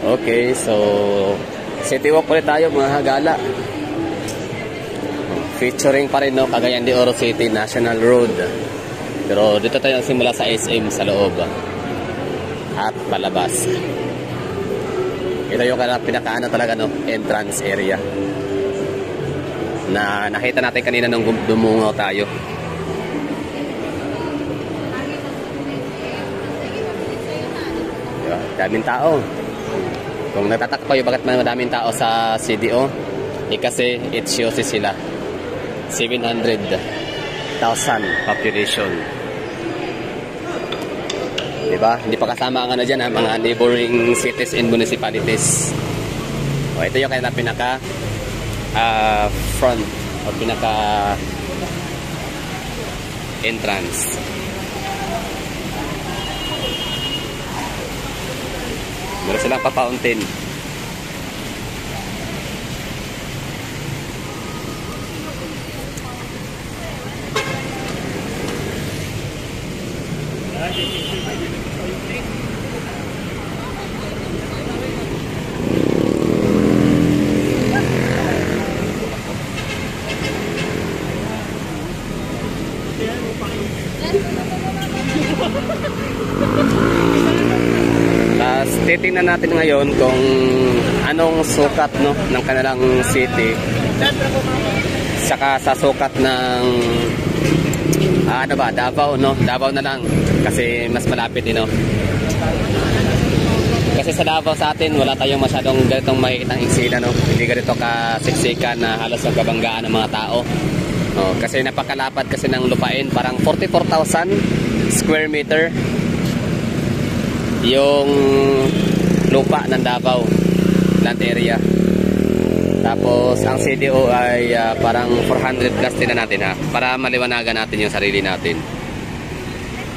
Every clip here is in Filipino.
Okay, so city walk ulit tayo mga hagala. Featuring pa rin, no, Cagayan de Oro City National Road. Pero dito tayo simula sa SM sa loob at palabas. Ito yung pinakaano talaga, no, entrance area na nakita natin kanina nung dumungaw tayo. Diba? Daming tao. Kung natatakot kayo bakit madaming tao sa CDO, kasi HOC sila. 700,000 population. Diba? Hindi pa kasama ang ano dyan, mga neighboring cities and municipalities. O, ito yung kaya pinaka front o pinaka entrance. Meron silang pa-fountain. Titingnan natin ngayon kung anong sukat, no, ng kanilang city saka sa sukat ng Davao, no? Davao na lang kasi mas malapit, no? Kasi sa Davao sa atin wala tayong masyadong ganitong makikitang eksena, no? Hindi ganito kasiksikan na halos magkabanggaan ng mga tao, no? Kasi napakalapad kasi ng lupain, parang 44,000 square meter yung lupa ng Davao land area. Tapos ang CDO ay parang 400 plus din na natin, ha, para maliwanagan natin yung sarili natin,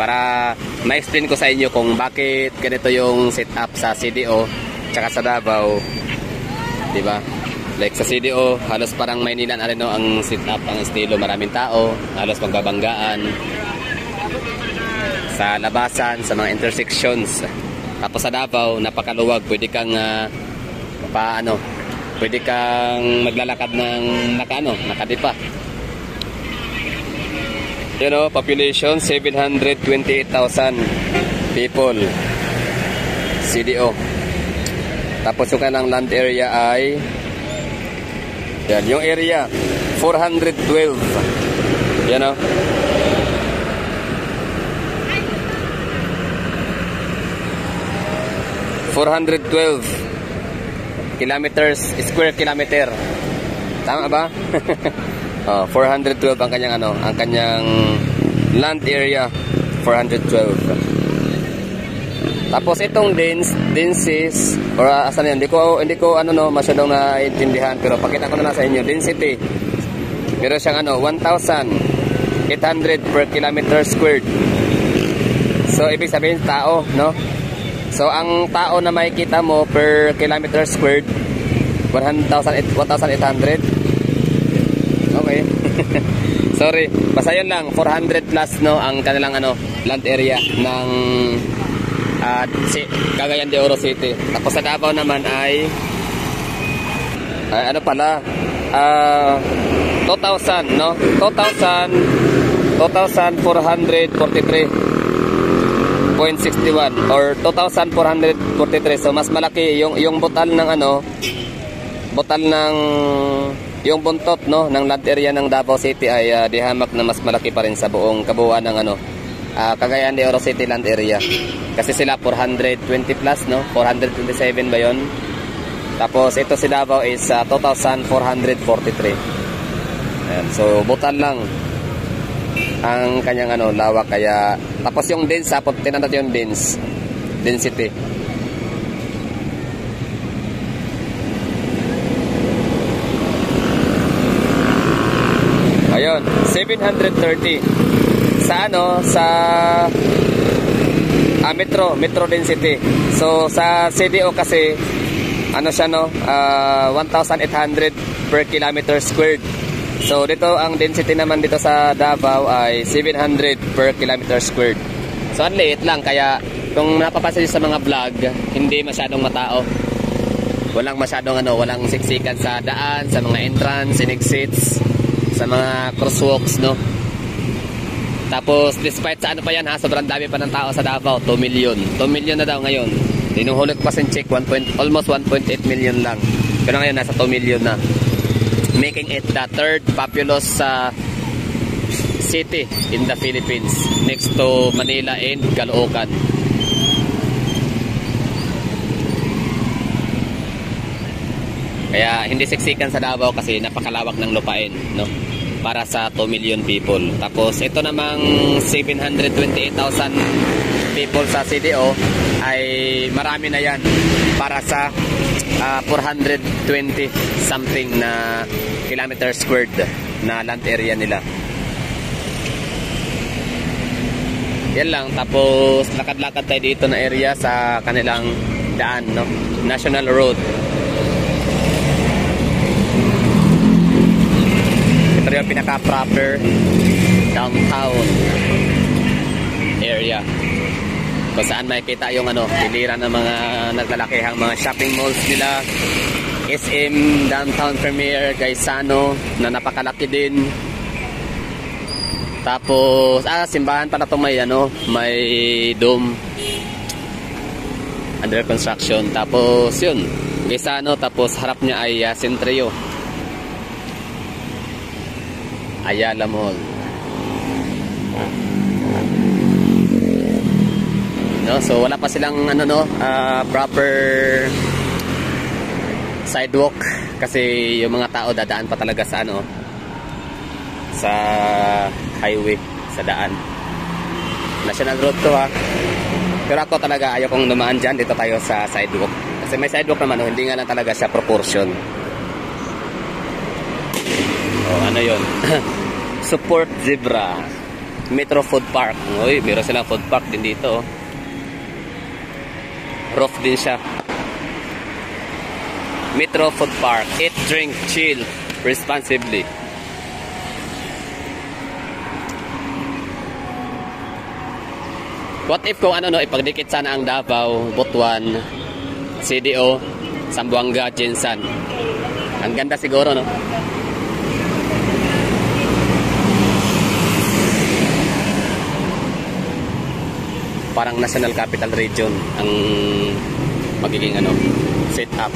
para ma-explain ko sa inyo kung bakit ganito yung setup sa CDO tsaka sa Davao, diba? Like sa CDO halos parang Maynila na rin, no, ang setup, ang estilo, maraming tao, halos magbabanggaan sa labasan, sa mga intersections. Tapos sa Davao, napakaluwag, pwede kang pwede kang maglalakad ng nakadipa. You know, population 728,000 people. CDO. Tapos yung kanilang land area ay yan, yung area 412. You know, 412 kilometers, square kilometer. Tama ba? 412 ang kanyang ang kanyang land area, 412. Tapos itong denses or asan yan? Hindi ko masyadong naintindihan, pero pakita ko na sa inyo. Density. Meron siyang 1,800 per kilometer squared. So ibig sabihin tao, no? So ang tao na makikita mo per kilometer squared 1,800. Okay. Sorry, basta yun lang, 400 plus, no, ang kanilang land area ng Cagayan de Oro City. Tapos sa Davao naman ay 2,000, no? 2,443.61 or 2,443. So mas malaki yung butal ng yung buntot, no, ng land area ng Davao City ay dihamak na mas malaki pa rin sa buong kabuuan ng Cagayan de Oro City land area. Kasi sila 420 plus, no, 427 ba yun? Tapos ito si Davao is 2,443. Ayan, so butal lang ang kanyang lawak, kaya tapos yung dense, tinanong yung density. Ayun, 730 sa metro density. So sa CDO kasi siya, no, 1,800 per kilometer squared. So dito ang density naman dito sa Davao ay 700 per kilometer squared. So ang liit lang, kaya kung napapansin sa mga vlog, hindi masyadong matao. Walang masyadong walang siksikan sa daan, sa mga entrance and exits, sa mga crosswalks, no. Tapos despite sa pa yan ha, sobrang dami pa ng tao sa Davao, 2 million. 2 million na daw ngayon. Tinuhulog pa sin check, almost 1.8 million lang. Pero ngayon nasa 2 million na. Making it the third populous city in the Philippines, next to Manila and Caloocan. Kaya hindi siksikan sa Davao kasi napakalawak ng lupain, no, para sa 2 million people. Tapos ito namang 728,000 people sa CDO ay marami na yan para sa 420 something na kilometer squared na land area nila. Yan lang. Tapos lakad-lakad tayo dito na area sa kanilang daan, no, National Road. Ito yung pinaka-proper downtown area kung saan makikita yung piliran ng mga naglalakihang mga shopping malls nila. SM, Downtown Premier, Gaisano na napakalaki din. Tapos simbahan pala itong may dome under construction. Tapos yun, Gaisano, tapos harap niya ay Centrio, Ayala Mall. No, so wala pa silang proper sidewalk kasi yung mga tao dadaan pa talaga sa sa highway, sa daan. National Road to ha. Pero ako talaga ayaw kong dumaan dyan. Dito tayo sa sidewalk. Kasi may sidewalk naman, hindi nga lang talaga siya proportion. Ano yun? Support Zebra Metro Food Park. Uy, meron silang food park din dito. Roof din siya. Metro Food Park. Eat, drink, chill responsibly. What if kung ipagdikit sana ang Davao, Butuan, CDO, Zamboanga, Jensan. Ang ganda siguro, no? Parang National Capital Region ang magiging set up.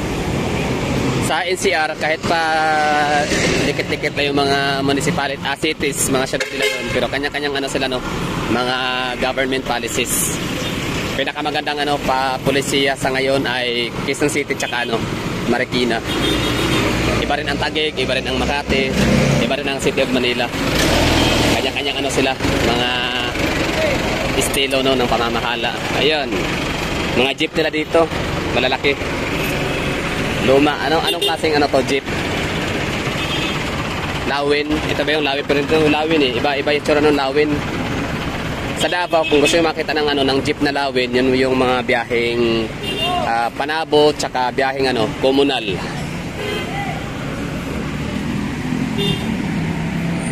Sa NCR, kahit pa dikit-dikit na yung mga municipality, cities, mga syudad nila doon, pero kanya-kanyang sila, mga government policies. Pinakamagandang polisiya sa ngayon ay Quezon City tsaka Marikina. Iba rin ang Taguig, iba rin ang Makati, iba rin ang City of Manila. Kanya-kanyang sila, mga estilo ng pamamahala. Ayun, mga jeep nila dito, malalaki. Luma, anong klaseng jeep? Lawin, ito ba yung Lawin? Pero ito Lawin iba yung tsura ng Lawin. Sa Davao, kung gusto nyo makita ng jeep na Lawin, yun yung mga biyaheng Panabo, tsaka biyaheng komunal.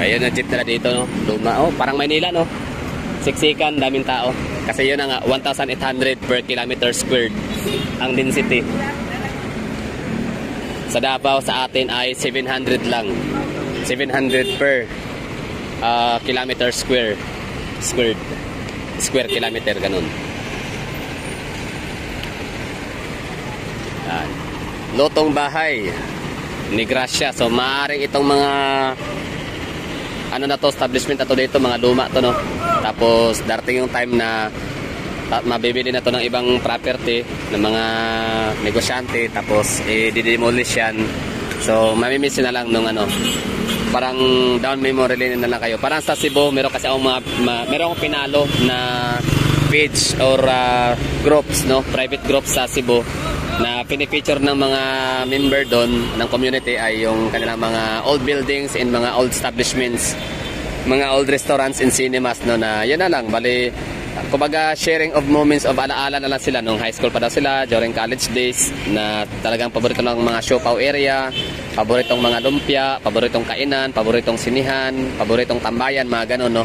Ayun ang jeep nila dito, no? Luma, parang Maynila, no? Siksikan, daming tao. Kasi yun nga, 1,800 per kilometer squared ang density. Sa Davao, sa atin ay 700 lang. 700 per kilometer squared. Square kilometer, ganun. Lotong bahay ni Gracia. So, maaaring itong mga establishment na to dito, mga luma to, no? Tapos darating yung time na mabibili na to ng ibang property ng mga negosyante, tapos i-demolish yan. So mamimiss na lang nung parang down memory lane na lang kayo. Parang sa Cebu, meron kasi meron akong pinalo na page or groups, no, private groups sa Cebu na pinipicture ng mga member doon ng community ay yung kanilang mga old buildings and mga old establishments, mga old restaurants and cinemas, no, na yun na lang, bali kumbaga sharing of moments of alaala na lang sila nung high school pa daw sila, during college days, na talagang paborito ng mga siopaw area, paboritong mga lumpia, paboritong kainan, paboritong sinihan, paboritong tambayan, mga ganon, no,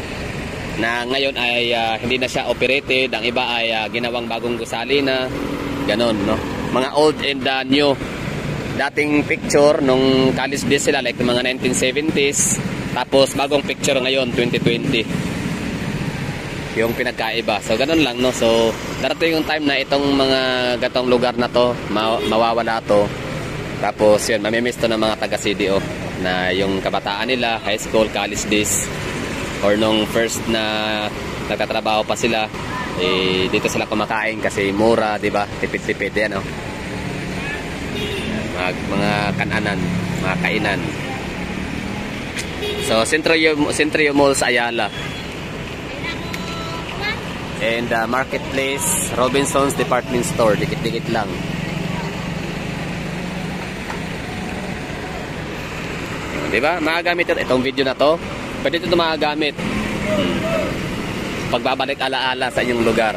na ngayon ay hindi na siya operated. Ang iba ay ginawang bagong gusali na ganon, no, mga old and new dating picture nung college days sila, like mga 1970s. Tapos bagong picture ngayon, 2020. Yung pinagkaiba. So ganun lang, no. So darating yung time na itong mga gatong lugar na to mawawala to. Tapos yun, mamimiss to ng mga taga CDO na yung kabataan nila, high school, college days, or nung first na nagtatrabaho pa sila, eh dito sila kumakain kasi mura, di ba? Tipid-tipid yan, no. Mga kananan, mga kainan. So Centrio Mall sa Ayala. And Marketplace, Robinson's Department Store, dikit-dikit lang. Diba? Magagamit itong video na to. Pwede ito magagamit. Pagbabalik alaala sa inyong lugar.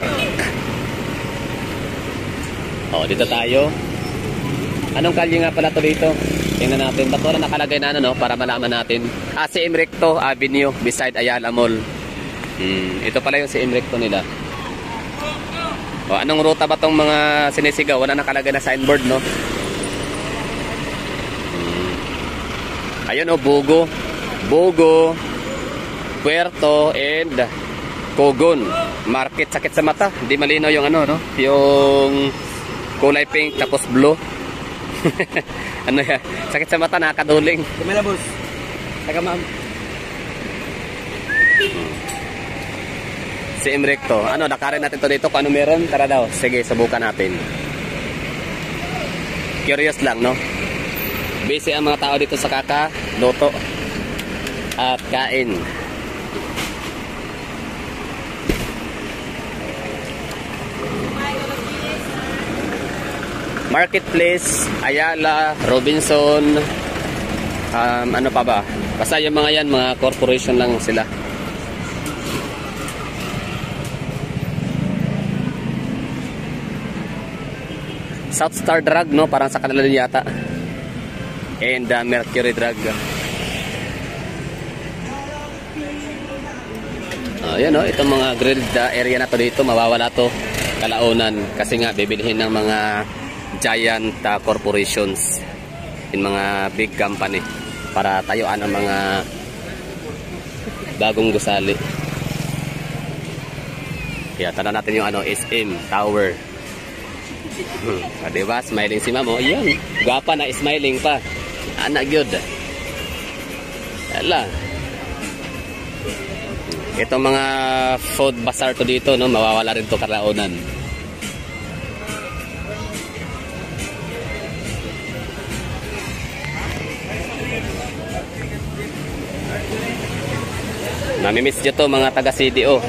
Oh, dito tayo. Anong kalye nga pala to dito? Tingnan natin. Ba't wala nakalagay na ano, no? Para malaman natin. CM Recto Avenue beside Ayala Mall. Ito pala yung CM Recto nila. O, anong ruta ba tong mga sinisigaw? Wala nakalagay na signboard, no? Ayun, o, Bugo, Puerto, and Cogon Market. Sakit sa mata. Hindi malinaw yung ano, no? Yung kulay pink tapos blue. Ano yan? Sakit sa mata, nakakaduling. Kumila, boss. Taga, ma'am. CM Recto. Ano, nakarin natin to dito kung ano meron. Tara daw. Sige, subukan natin. Curious lang, no? Busy ang mga tao dito sa kakaluto at kain. Marketplace, Ayala, Robinson, ano pa ba? Basta yung mga yan, mga corporation lang sila. South Star Drug, no? Parang sa kanila din yata. And Mercury Drug. Yan, no? Itong mga grilled area na to dito, mawawala to kalaunan. Kasi nga, bibilihin ng mga giant corporations in mga big company para tayuan ang mga bagong gusali. Kaya tanda natin yung ano, SM Tower. Diba? Smiling si Mamo. Ayan. Gwapa na, smiling pa. Anak yun. Ala. Itong mga food bazaar to dito, no? Mawawala rin to kalaunan. Mamimiss nyo to mga taga CDO.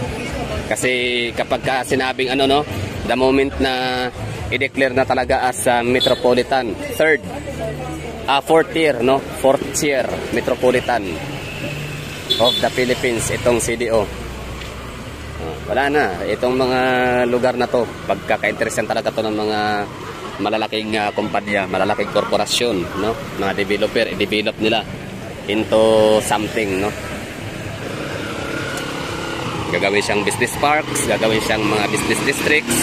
Kasi kapag sinabing ano, no? The moment na i-declare na talaga as metropolitan, fourth tier, no? Fourth tier metropolitan of the Philippines, itong CDO. Wala na, itong mga lugar na to, pagkaka-interesan talaga to ng mga malalaking kumpanya, malalaking korporasyon, no? Mga developer, i-develop nila into something, no? Gagawin siyang business parks, gagawin siyang mga business districts.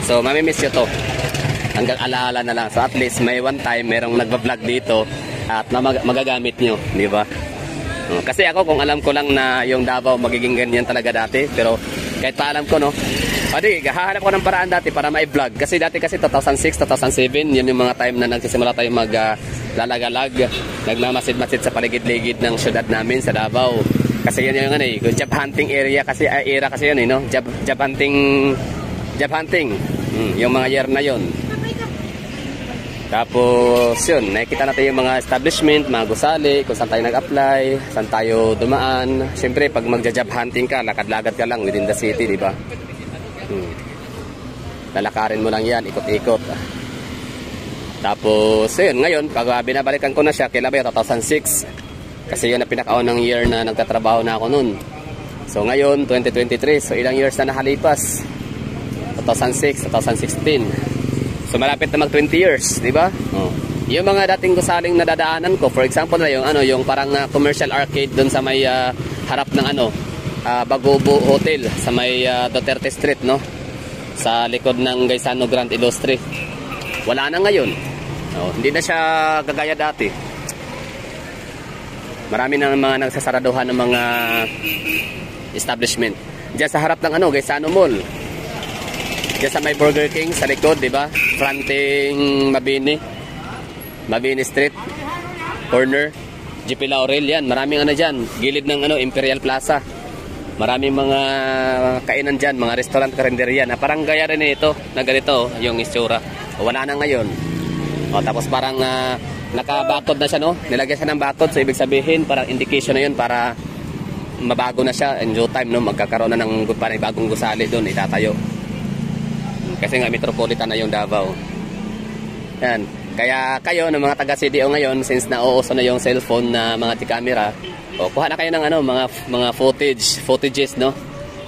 So, mamimiss nyo to. Hanggang alaala na lang. So, at least may one time, merong nagbablog dito at magagamit nyo. Di ba? Kasi ako, kung alam ko lang na yung Davao magiging ganyan talaga dati. Pero, kahit pa alam ko, no? Adi, hahanap ko ng paraan dati para ma-vlog. Kasi dati 2006, 2007, yun yung mga time na nagsisimula tayo maglalaga-lag. Nagmamasid-masid sa paligid-ligid ng syudad namin sa Davao. Kasi yun yung ano, job hunting area kasi, era kasi yun, no? Job hunting. Yung mga year na yun. Tapos yun, nakikita natin yung mga establishment, mga gusali, kung saan tayo nag-apply, saan tayo dumaan. Siyempre, pag magja-job hunting ka, lakad-lakad ka lang within the city, di ba? Lalakarin mo lang yan, ikot-ikot. Tapos yun, ngayon, pag binabalikan ko na siya, kailan ba yun? 2006. Kasi yun na pinakaunang year na nagtatrabaho na ako nun. So ngayon, 2023, so ilang years na nakalipas? 2006, 2016. So malapit na mag 20 years, di ba? Yung mga dating gusaling nadadaanan ko, for example na yung ano, yung parang commercial arcade doon sa may harap ng ano, Bagubo Hotel sa may Duterte Street, no? Sa likod ng Gaisano Grand Illustre. Wala na ngayon. Oh, hindi na siya gagaya dati. Marami na mga nagsasaraduhan ng mga establishment. Diyan sa harap ng Gaisano Mall. Diyan sa may Burger King sa likod, di ba? Fronting Mabini Street corner, GP Laurel yan. Maraming diyan, gilid ng Imperial Plaza. Maraming mga kainan diyan, mga restaurant, karinderya na parang gaya rin ito, na ganito yung itsura. Wala na ngayon. O, tapos parang naka-bakod na siya, no? Nilagyan siya ng bakod, so ibig sabihin parang indication na yun para mabago na siya in due time, no? Magkakaroon na ng parang bagong gusali doon, itatayo. Kasi nga metropolitan na yung Davao. Yan. Kaya kayo ng mga taga CDO ngayon, since nauuso na yung cellphone na mga camera, o kuha na kayo ng mga footages, no?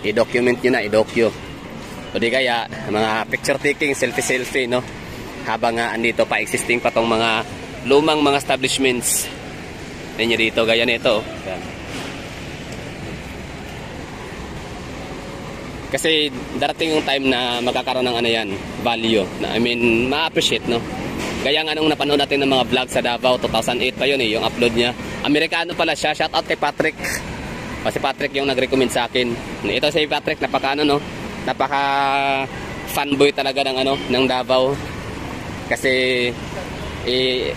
I-document niyo na, i-docu. O di kaya mga picture taking, selfie, no? Habang andito pa existing pa tong mga lumang mga establishments ninyo dito, gaya nito. Yan. Kasi darating yung time na magkakaroon ng value na ma-appreciate, no? Gaya nga nung napanood natin ng mga vlog sa Davao, 2008 pa yun yung upload niya. Amerikano pala siya, shout out kay Patrick. Si Patrick yung nag-recommend sa akin. Ito si Patrick, napaka fanboy talaga ng Davao. Kasi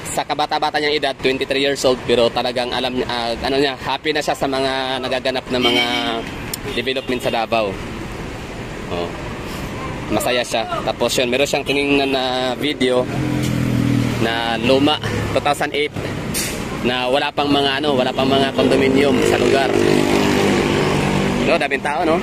sa kabata-bata niyang edad, 23 years old, pero talagang alam niya, happy na siya sa mga nagaganap na mga development sa Davao. Oh. Masaya siya. Tapos yun, meron siyang tinignan na video na luma 2008 na wala pang mga condominium sa lugar. No, daming tao, no?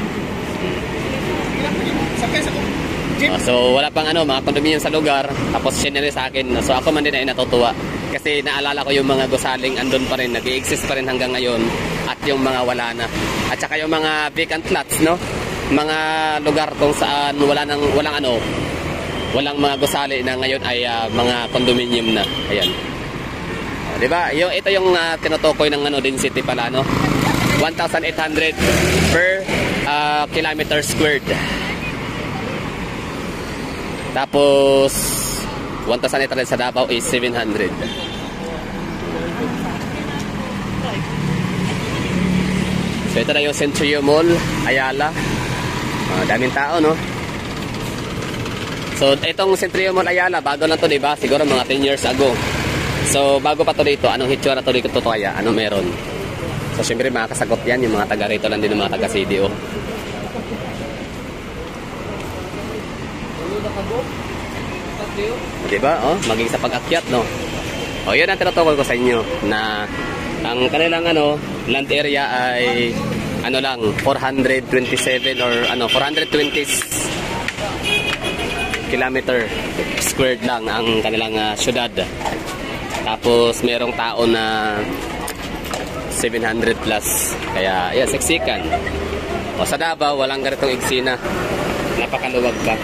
So wala pang mga condominium sa lugar. Tapos sinili sa akin. So ako man din ay natutuwa kasi naalala ko yung mga gusaling andun pa rin, nag-i-exist pa rin hanggang ngayon, at yung mga wala na. At saka yung mga vacant lots, no? Mga lugar kung saan walang mga gusali na ngayon ay mga condominium na. Ayan. Di ba? Ito yung tinutukoy ng density pala, no? 1,800 per kilometer squared. Tapos 1,800 sa Davao is 700. So ito na yung Centrio Mall, Ayala. Daming tao, no? So itong Centrio Mall Ayala, bago lang to, diba? Siguro mga 10 years ago. So bago pa to dito, anong hitsura to dito kaya? Ano meron? So syempre makakasagot yan yung mga taga rito lang din, yung mga taga CDO. Diba? Oh, maging sa pag-akyat, no? O yun ang tinutukoy ko sa inyo na ang kanilang land area ay lang 427 or 420 kilometer squared lang ang kanilang syudad. Tapos merong tao na 700 plus. Kaya siksikan. O sa Davao walang ganitong eksena. Napakaluwag pa.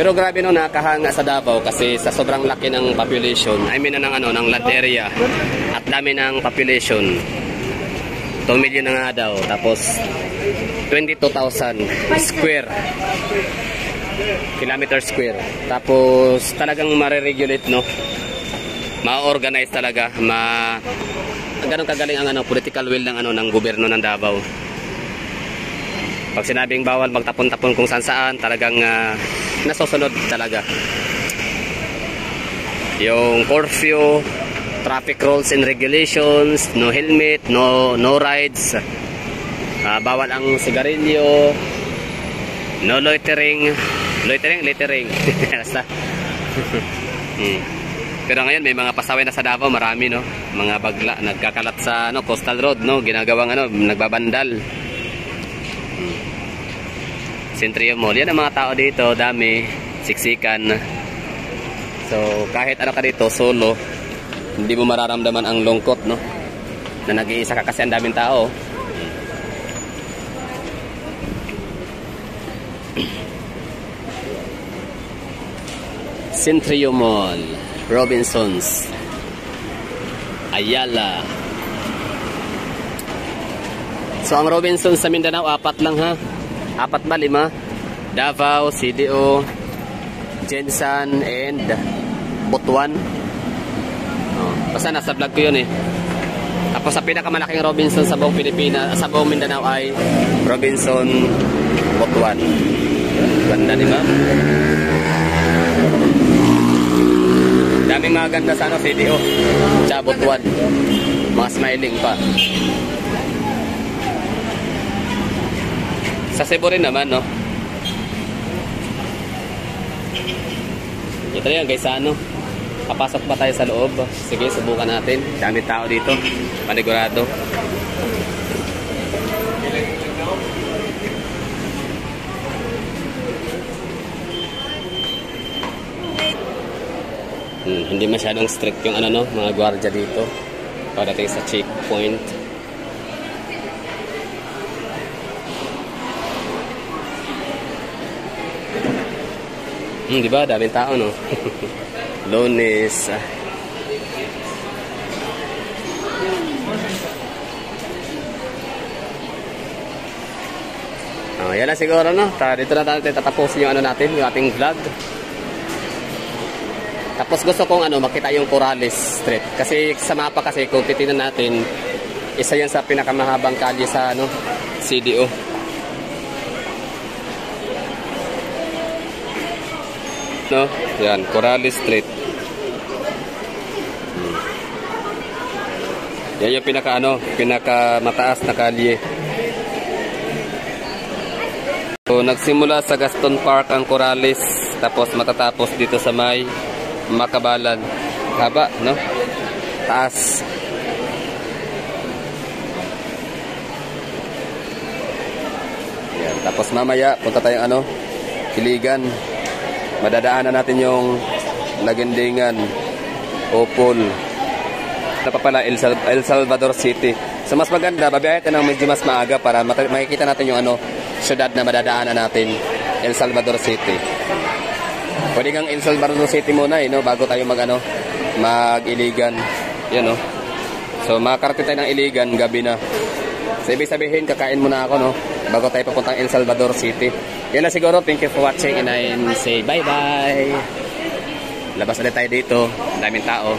Pero grabe nakahanga sa Davao kasi sa sobrang laki ng population, ng land area at dami ng population. 2 million na nga daw, tapos 22,000 kilometer square. Tapos talagang mare-regulate, no? Ma-organize talaga, ganun kagaling ang political will ng gobyerno ng Davao. Pag sinabing bawal magtapon-tapon kung saan-saan, talagang nasusunod talaga. Yung curfew, traffic rules and regulations, no helmet, no rides, bawal ang sigarilyo, no loitering. Basta. Pero ngayon may mga pasaway na sa Davao, marami, no? Mga bagla nagkakalat sa coastal road, no? Ginagawang nagbabandal. Centrio Mall. Yan ang mga tao dito, dami, siksikan. So, kahit ka dito, solo, hindi mo mararamdaman ang lungkot, no? Na nag-iisa ka kasi ang daming tao. Centrio Mall, Robinsons, Ayala. So, ang Robinsons sa Mindanao, 4 lang, ha? 4 ba? 5? Davao, CDO, Jensan, and Butuan. Oh, basta nasa vlog ko yun eh. Tapos sa pinakamalaking Robinson sa buong Pilipinas, sa buong Mindanao ay Robinson Butuan. Ganda, di ba? Daming mga ganda sa CDO. Sa Butuan. Mga smiling pa. Sa Cebu rin naman, no? Ito yan guys, papasok pa tayo sa loob. Sige, subukan natin. Dami tao dito, panigurado. Hindi masyadong strict yung mga gwardiya dito pagdating sa checkpoint. Diba? Daming tao, no? Lunes. Yan na siguro, no? Dito na natin tatapusin yung natin, yung ating vlog. Tapos gusto kong makita yung Corrales Street. Kasi sa mapa kasi, kung titingnan natin, isa yan sa pinakamahabang kalye sa CDO. No? Yan, Corrales Street. Yan yung pinaka mataas na kalye. So, nagsimula sa Gaston Park ang Corrales, tapos matatapos dito sa may Makabalan. Haba, no? Taas. Yan, tapos mamaya punta tayong Iligan. Madadaanan natin yung Lagindingan, Opol. Ito pa pala, El Salvador City. So mas maganda, babiyahe tayo ng medyo mas maaga para makikita natin yung syudad na madadaanan natin, El Salvador City. Pwede kang El Salvador City muna no, bago tayo mag-Iligan. Yan no. So makakarating tayo ng Iligan, gabi na. So ibig sabihin, kakain muna ako no, bago tayo papuntang El Salvador City. Yan na siguro. Thank you for watching and I say bye-bye. Labas ulit tayo dito. Daming tao.